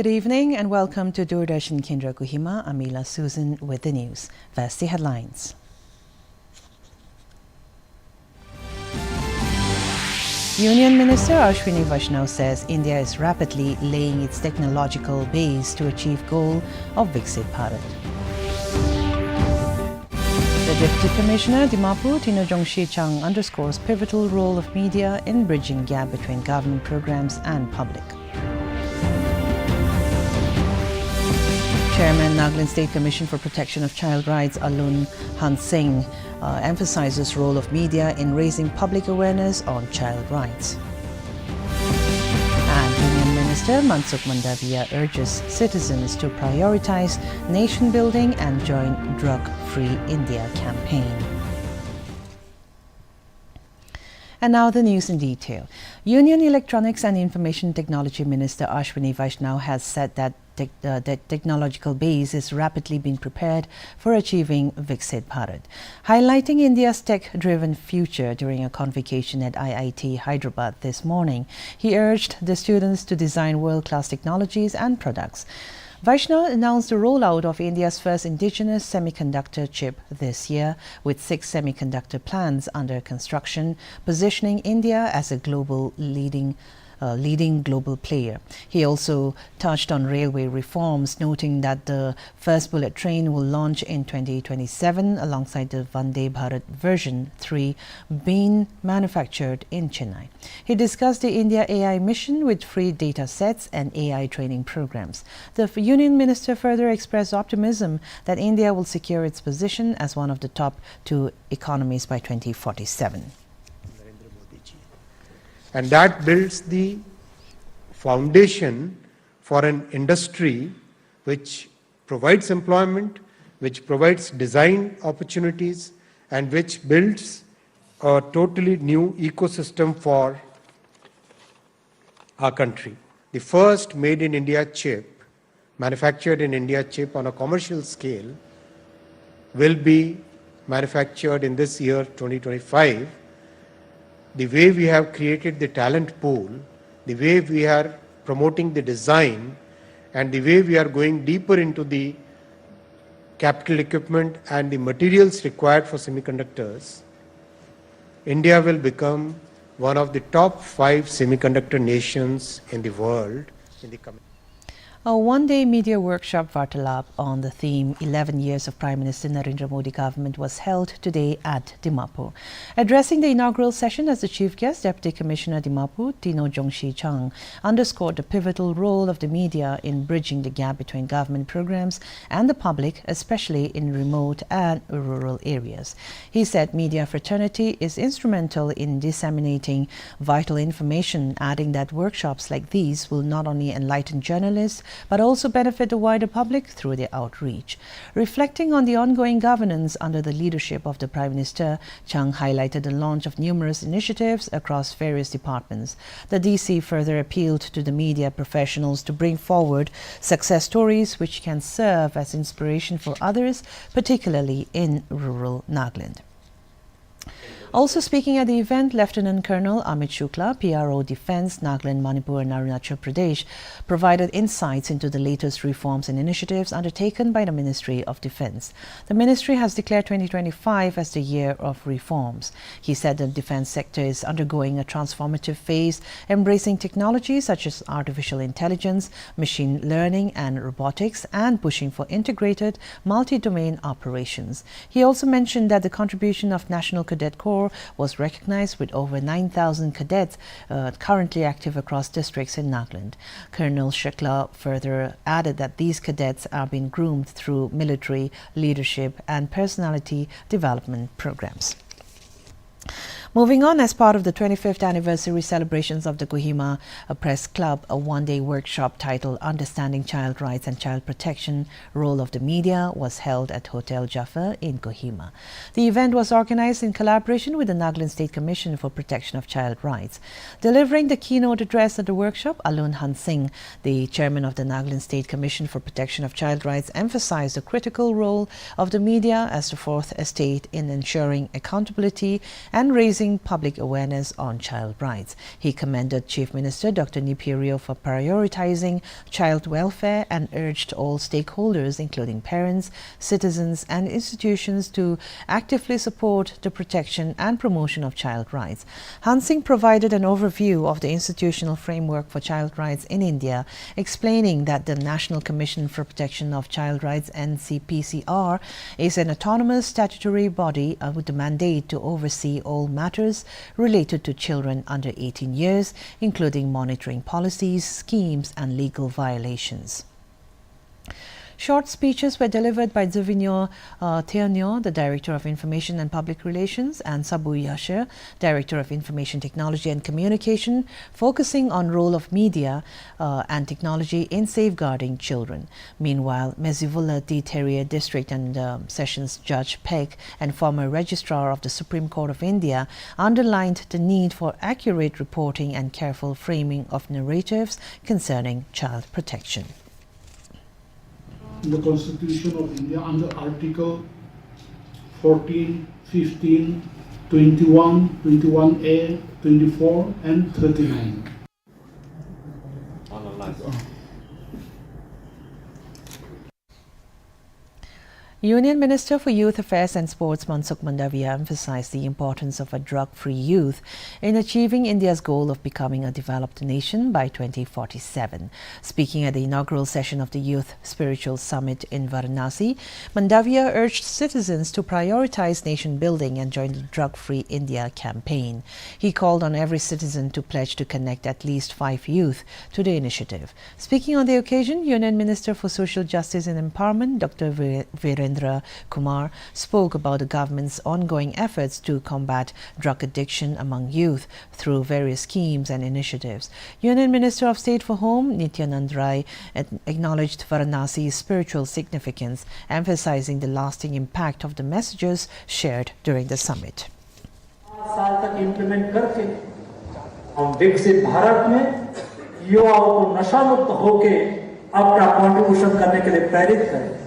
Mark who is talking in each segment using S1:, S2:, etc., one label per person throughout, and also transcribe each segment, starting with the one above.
S1: Good evening and welcome to Doordarshan Kendra Kohima. I'm Mila Susan with the news. First, the headlines. Union Minister Ashwini Vaishnaw says India is rapidly laying its technological base to achieve goal of Viksit Bharat. The Deputy Commissioner Dimapur Tino Jongshi Chang underscores pivotal role of media in bridging gap between government programs and public. Chairman Nagaland State Commission for Protection of Child Rights Alun Han Singh emphasizes role of media in raising public awareness on child rights. And Union Minister Mansukh Mandavia urges citizens to prioritize nation building and join Drug-Free India campaign. And now the news in detail. Union Electronics and Information Technology Minister Ashwini Vaishnaw has said that the technological base is rapidly being prepared for achieving Viksit Bharat. Highlighting India's tech-driven future during a convocation at IIT Hyderabad this morning, he urged the students to design world-class technologies and products. Vaishnaw announced the rollout of India's first indigenous semiconductor chip this year, with 6 semiconductor plants under construction, positioning India as a leading global player. He also touched on railway reforms, noting that the first bullet train will launch in 2027 alongside the Vande Bharat version 3 being manufactured in Chennai. He discussed the India AI mission with free data sets and AI training programs. The Union Minister further expressed optimism that India will secure its position as one of the top 2 economies by 2047.
S2: And that builds the foundation for an industry which provides employment, which provides design opportunities, and which builds a totally new ecosystem for our country. The first made in India chip, manufactured in India chip on a commercial scale, will be manufactured in this year 2025. The way we have created the talent pool, the way we are promoting the design, and the way we are going deeper into the capital equipment and the materials required for semiconductors, India will become one of the top 5 semiconductor nations in the world in the coming.
S1: A one-day media workshop Vartalap on the theme 11 years of Prime Minister Narendra Modi government was held today at Dimapur. Addressing the inaugural session as the chief guest, Deputy Commissioner Dimapur Tino Jongshi Chang underscored the pivotal role of the media in bridging the gap between government programs and the public, especially in remote and rural areas. He said media fraternity is instrumental in disseminating vital information, adding that workshops like these will not only enlighten journalists but also benefit the wider public through their outreach. Reflecting on the ongoing governance under the leadership of the Prime Minister, Chang highlighted the launch of numerous initiatives across various departments. The DC further appealed to the media professionals to bring forward success stories which can serve as inspiration for others, particularly in rural Nagaland. Also speaking at the event, Lieutenant Colonel Amit Shukla, PRO Defence, Nagaland, Manipur and Arunachal Pradesh, provided insights into the latest reforms and initiatives undertaken by the Ministry of Defence. The ministry has declared 2025 as the year of reforms. He said the defence sector is undergoing a transformative phase, embracing technologies such as artificial intelligence, machine learning and robotics, and pushing for integrated multi-domain operations. He also mentioned that the contribution of National Cadet Corps was recognized with over 9,000 cadets currently active across districts in Nagaland. Colonel Shukla further added that these cadets are being groomed through military leadership and personality development programs. Moving on, as part of the 25th anniversary celebrations of the Kohima Press Club, a one-day workshop titled Understanding Child Rights and Child Protection, Role of the Media was held at Hotel Jaffa in Kohima. The event was organized in collaboration with the Nagaland State Commission for Protection of Child Rights. Delivering the keynote address at the workshop, Alun Han Singh, the chairman of the Nagaland State Commission for Protection of Child Rights, emphasized the critical role of the media as the fourth estate in ensuring accountability and raising raising public awareness on child rights. He commended Chief Minister Dr. Nipirio for prioritizing child welfare and urged all stakeholders, including parents, citizens and institutions, to actively support the protection and promotion of child rights. Han Singh provided an overview of the institutional framework for child rights in India, explaining that the National Commission for Protection of Child Rights (NCPCR) is an autonomous statutory body with the mandate to oversee all matters related to children under 18 years, including monitoring policies, schemes and legal violations. Short speeches were delivered by Zuvignon Théonion, the Director of Information and Public Relations, and Sabu Yasher, Director of Information Technology and Communication, focusing on role of media and technology in safeguarding children. Meanwhile, Mezivullah D. Terrier District and Sessions Judge Peck and former Registrar of the Supreme Court of India underlined the need for accurate reporting and careful framing of narratives concerning child protection.
S3: In the Constitution of India under Article 14, 15, 21, 21A, 24 and 39.
S1: Union Minister for Youth Affairs and Sports Mansukh Mandavia emphasized the importance of a drug-free youth in achieving India's goal of becoming a developed nation by 2047. Speaking at the inaugural session of the Youth Spiritual Summit in Varanasi, Mandavia urged citizens to prioritize nation building and join the Drug-Free India campaign. He called on every citizen to pledge to connect at least 5 youth to the initiative. Speaking on the occasion, Union Minister for Social Justice and Empowerment, Dr. Virendra Kumar, spoke about the government's ongoing efforts to combat drug addiction among youth through various schemes and initiatives. Union Minister of State for Home, Nityanand Rai, acknowledged Varanasi's spiritual significance, emphasizing the lasting impact of the messages shared during the summit.
S4: साल तक implement करके हम विकसित भारत में युवाओं को नशा मुक्त होके अपना कंट्रीब्यूशन करने के लिए प्रेरित करें.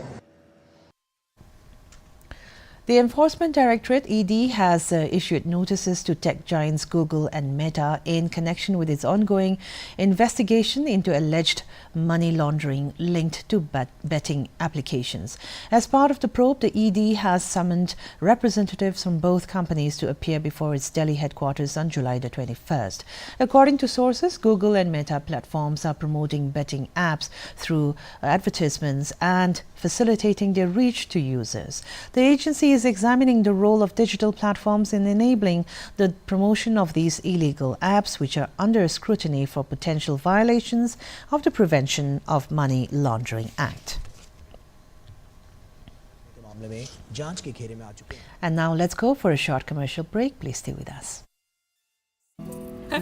S1: The Enforcement Directorate (ED) has issued notices to tech giants Google and Meta in connection with its ongoing investigation into alleged money laundering linked to betting applications. As part of the probe, the ED has summoned representatives from both companies to appear before its Delhi headquarters on July the 21st. According to sources, Google and Meta platforms are promoting betting apps through advertisements and facilitating their reach to users. The agency is examining the role of digital platforms in enabling the promotion of these illegal apps, which are under scrutiny for potential violations of the Prevention of Money Laundering Act. And now let's go for a short commercial break. Please stay with us.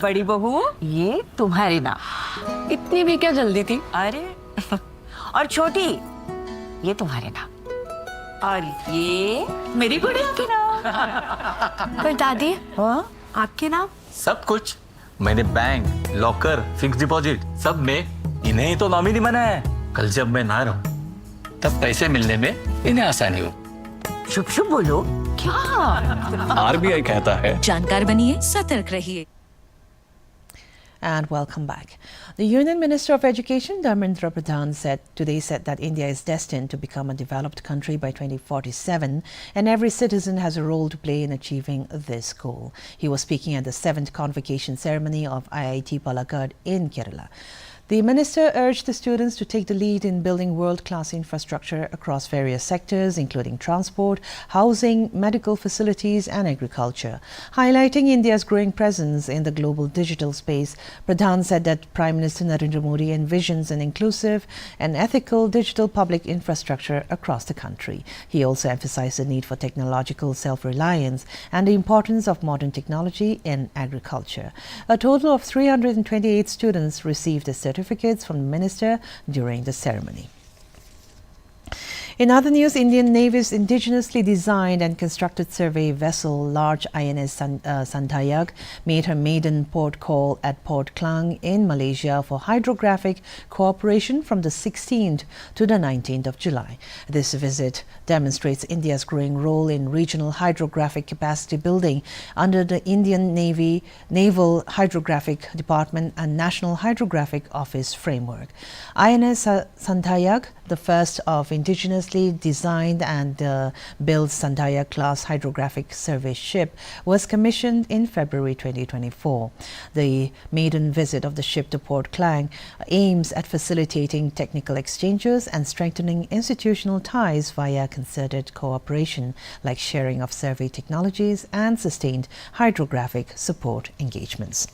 S5: बड़ी बहू, ये तुम्हारी ना.
S6: इतनी भी क्या जल्दी थी?
S5: अरे और छोटी, ये तुम्हारे ना. और ये मेरी गुड़िया की ना.
S6: पर दादी,
S5: हाँ?
S6: आपके नाम?
S7: सब कुछ मैंने बैंक, लॉकर, फिक्स डिपॉजिट सब में इन्हें ही तो नॉमिनी बनाया है. कल जब मैं ना रहूं, तब पैसे मिलने में इन्हें आसानी हो.
S5: शुभ शुभ बोलो. क्या?
S7: आरबीआई कहता है.
S6: जानकार बनिए, सतर्क रहिए.
S1: And welcome back. The Union Minister of Education, Dharmendra Pradhan, said that India is destined to become a developed country by 2047, and every citizen has a role to play in achieving this goal. He was speaking at the 7th convocation ceremony of IIT Palakkad in Kerala. The minister urged the students to take the lead in building world-class infrastructure across various sectors, including transport, housing, medical facilities and agriculture. Highlighting India's growing presence in the global digital space, Pradhan said that Prime Minister Narendra Modi envisions an inclusive and ethical digital public infrastructure across the country. He also emphasized the need for technological self-reliance and the importance of modern technology in agriculture. A total of 328 students received a certificates from the minister during the ceremony. In other news, Indian Navy's indigenously designed and constructed survey vessel, large INS Santayag, made her maiden port call at Port Klang in Malaysia for hydrographic cooperation from the 16th to the 19th of July. This visit demonstrates India's growing role in regional hydrographic capacity building under the Indian Navy Naval Hydrographic Department and National Hydrographic Office framework. INS Santayag, the first of indigenously designed and built Santayag-class hydrographic survey ship, was commissioned in February 2024. The maiden visit of the ship to Port Klang aims at facilitating technical exchanges and strengthening institutional ties via concerted cooperation, like sharing of survey technologies and sustained hydrographic support engagements.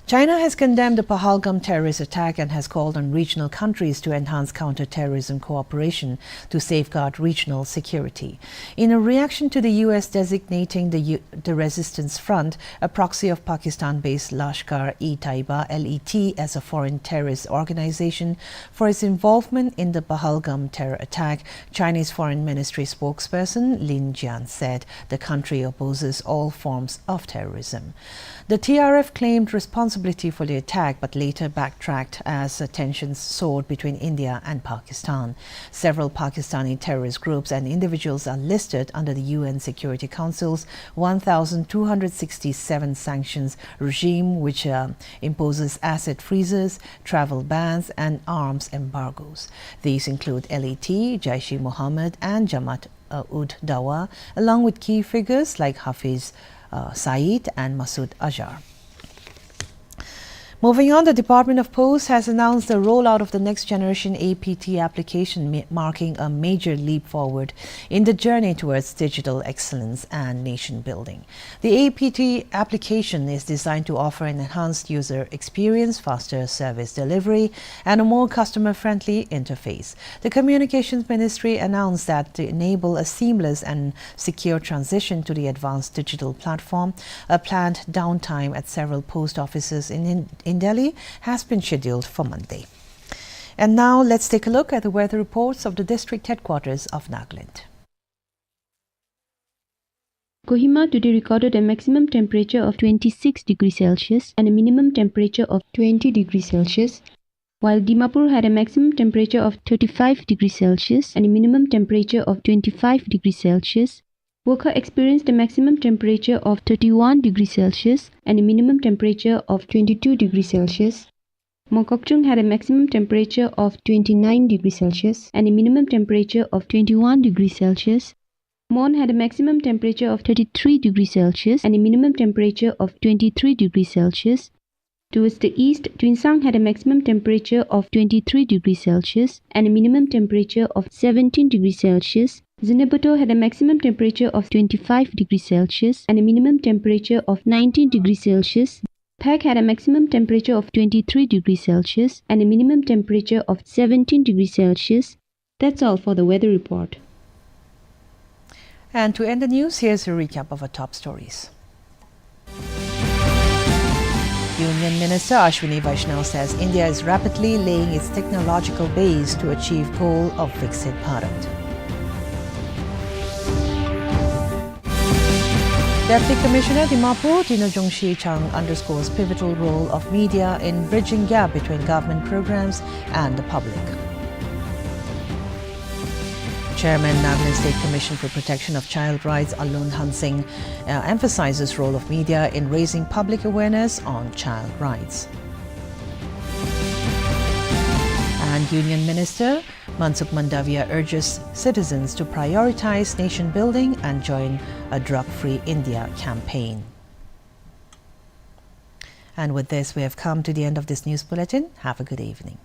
S1: China has condemned the Pahalgam terrorist attack and has called on regional countries to enhance counter-terrorism cooperation to safeguard regional security. In a reaction to the U.S. designating the Resistance Front, a proxy of Pakistan-based Lashkar-e-Taiba (LET) as a foreign terrorist organization for its involvement in the Pahalgam terror attack, Chinese Foreign Ministry spokesperson Lin Jian said the country opposes all forms of terrorism. The TRF claimed responsibility for the attack but later backtracked as tensions soared between India and Pakistan. Several Pakistani terrorist groups and individuals are listed under the UN Security Council's 1,267 sanctions regime, which imposes asset freezes, travel bans and arms embargoes. These include LET, Jaish-e-Mohammed and Jamaat-ud-Dawa, along with key figures like Hafiz Saeed and Masood Azhar. Moving on, the Department of Posts has announced the rollout of the next generation APT application, marking a major leap forward in the journey towards digital excellence and nation building. The APT application is designed to offer an enhanced user experience, faster service delivery, and a more customer-friendly interface. The Communications Ministry announced that to enable a seamless and secure transition to the advanced digital platform, a planned downtime at several post offices in Delhi has been scheduled for Monday. And now let's take a look at the weather reports of the district headquarters of Nagaland.
S8: Kohima today recorded a maximum temperature of 26 degrees Celsius and a minimum temperature of 20 degrees Celsius, while Dimapur had a maximum temperature of 35 degrees Celsius and a minimum temperature of 25 degrees Celsius. Wokha experienced a maximum temperature of 31 degrees Celsius and a minimum temperature of 22 degrees Celsius. Mongkokchung had a maximum temperature of 29 degrees Celsius and a minimum temperature of 21 degrees Celsius. Mon had a maximum temperature of 33 degrees Celsius and a minimum temperature of 23 degrees Celsius. Towards the east, Twinsang had a maximum temperature of 23 degrees Celsius and a minimum temperature of 17 degrees Celsius. Zinabuto had a maximum temperature of 25 degrees Celsius and a minimum temperature of 19 degrees Celsius. Phak had a maximum temperature of 23 degrees Celsius and a minimum temperature of 17 degrees Celsius. That's all for the weather report.
S1: And to end the news, here's a recap of our top stories. Union Minister Ashwini Vaishnaw says India is rapidly laying its technological base to achieve goal of Viksit Bharat. Deputy Commissioner Dimapur Tinojung Shi Chang underscores pivotal role of media in bridging gap between government programs and the public. Chairman Nagaland State Commission for Protection of Child Rights Alun Han Singh emphasizes role of media in raising public awareness on child rights. And Union Minister Mansukh Mandavia urges citizens to prioritize nation building and join a drug-free India campaign. And with this, we have come to the end of this news bulletin. Have a good evening.